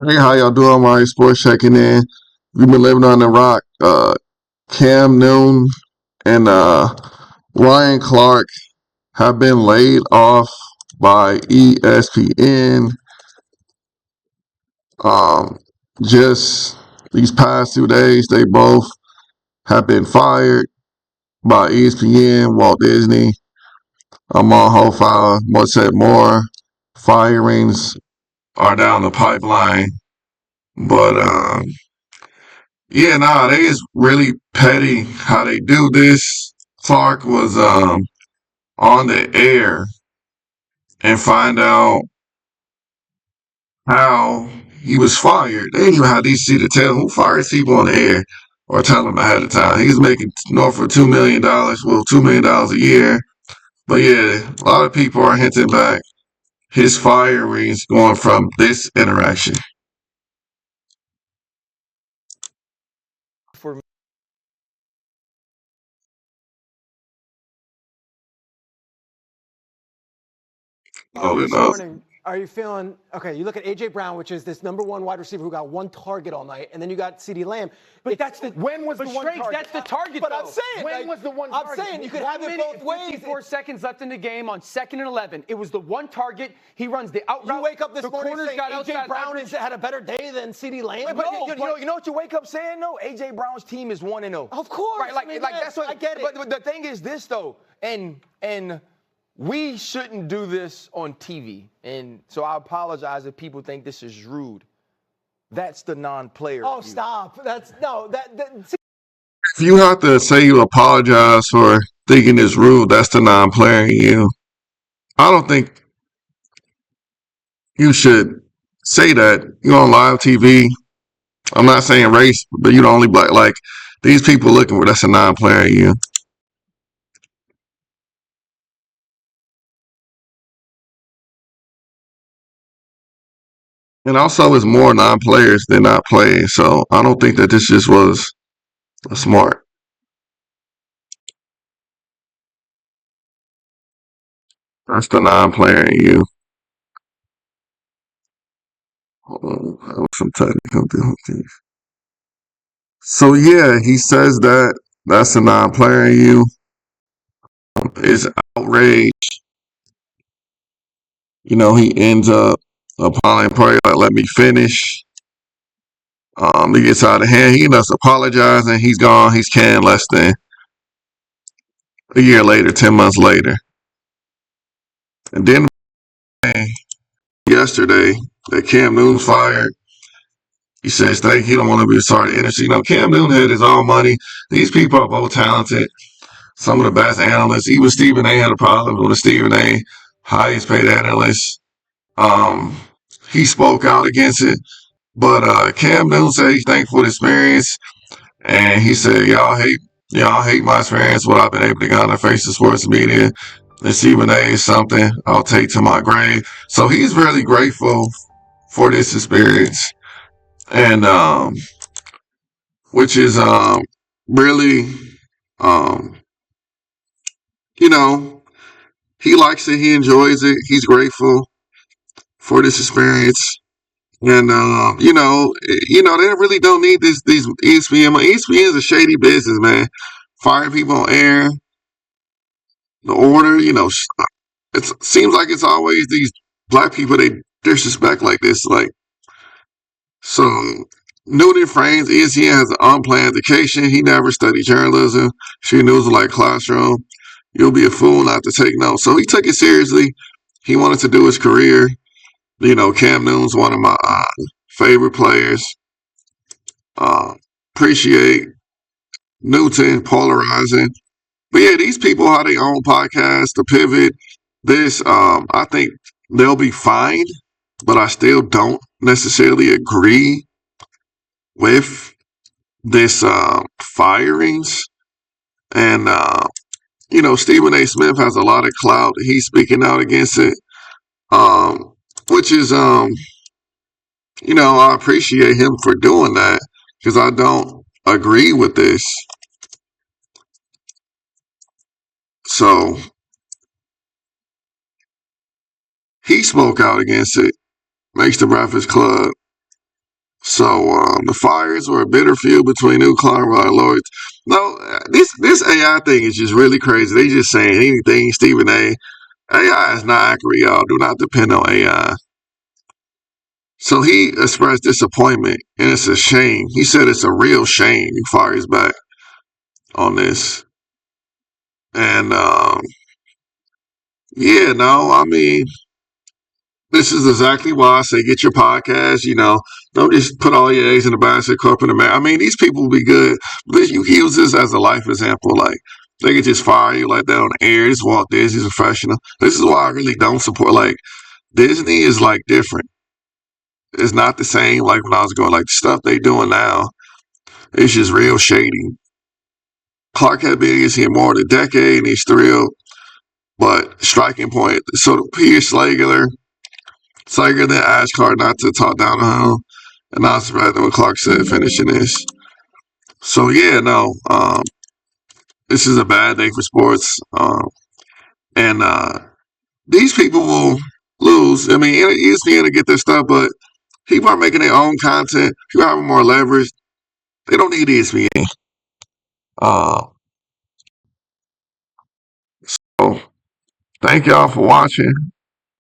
Hey, how y'all doing? My sports checking in. We've been living on the rock. Cam Newton and Ryan Clark have been laid off by ESPN. Um, just these past 2 days, they both have been fired by ESPN, Walt Disney. I'm on whole file. What's said more firings are down the pipeline, but yeah, nah, they is really petty how they do this. Clark was on the air and find out how he was fired. They didn't even have DC to tell who fires people on the air or tell them ahead of time. He's making north of $2 million, well, $2 million a year. But yeah, a lot of people are hinting back his firings going from this interaction. For Loading This up. morning, are you feeling okay? You look at AJ Brown, which is this number one wide receiver who got one target all night, and then you got CeeDee Lamb. But that's the When was the one Schrager, target? that's the target. But though. I'm saying, When like, was the one I'm target? saying you could 1 have it minute both and ways. 54 seconds left in the game on 2nd and 11. It was the one target. He runs the out route. You wake up this the morning corners saying got AJ outside Brown leverage. has had a better day than CeeDee Lamb. But No, you know what you wake up saying though? AJ Brown's team is 1-0. Of course, Right? Like, I mean, like yes, that's what I get it. But the thing is this though, and we shouldn't do this on TV. And so I apologize if people think this is rude. That's the non-player. Oh, view. stop! That's no. If you have to say you apologize for thinking it's rude, that's the non-player in you. I don't think you should say that. You're on live TV. I'm not saying race, but you're the only black. Like, these people looking for that's a non-player in you. And also, it's more non-players than not playing. So I don't think that this just was a smart. That's the non-player in you. Hold on, that was some technical difficulties. So yeah, he says that that's a non-player in you. It's outrage. He ends up applying prayer like, let me finish. He gets out of hand. He ends up apologizing. He's gone. He's canned less than a year later, 10 months later. And then yesterday, that Cam Newton's fired. He says, thank you. He don't want to be a sorry to industry. Cam Newton had his own money. These people are both talented. Some of the best analysts. Even Stephen A had a problem with Stephen A, highest paid analyst. Um, he spoke out against it. But Cam Newton said he's thankful for the experience. And he said, y'all hate my experience, what I've been able to get on the face of sports media. And Stephen A is something I'll take to my grave. So he's really grateful for this experience. And which is really um, you know, he likes it, he enjoys it, he's grateful for this experience. And they really don't need these ESPN. ESPN is a shady business, man. Firing people on air, the order, it seems like it's always these black people they disrespect like this. Like, so Newton frames ESPN has an unplanned education. He never studied journalism. She knew it was like classroom. You'll be a fool not to take notes. So he took it seriously. He wanted to do his career. Cam Newton's one of my favorite players. Appreciate Newton polarizing. But yeah, these people have their own podcast, The Pivot. This, I think they'll be fine, but I still don't necessarily agree with this firings. And Stephen A. Smith has a lot of clout. He's speaking out against it, which is I appreciate him for doing that because I don't agree with this. So he spoke out against it. Makes the Breakfast Club So the fires were a bitter feud between New Clark and Lloyd. No, this AI thing is just really crazy. They just saying anything. Stephen A. AI is not accurate, y'all. Do not depend on AI. So he expressed disappointment, and it's a shame. He said it's a real shame he fires back on this. And yeah, no, I mean, this is exactly why I say get your podcast. Don't just put all your eggs in the basket, corporate America. I mean, these people will be good, but you use this as a life example. Like they could just fire you like that on the air. This is Walt Disney's professional. This is why I really don't support. Like Disney is like different. It's not the same like when I was going. Like the stuff they doing now, it's just real shady. Clark had been against him more than a decade, and he's thrilled. But striking point. So Pierce Slager then asked Clark not to talk down on him. And I was surprised what Clark said finishing this. So yeah, no, this is a bad day for sports. And these people will lose. I mean, ESPN to get their stuff, but people are making their own content. People have more leverage. They don't need ESPN. So thank y'all for watching.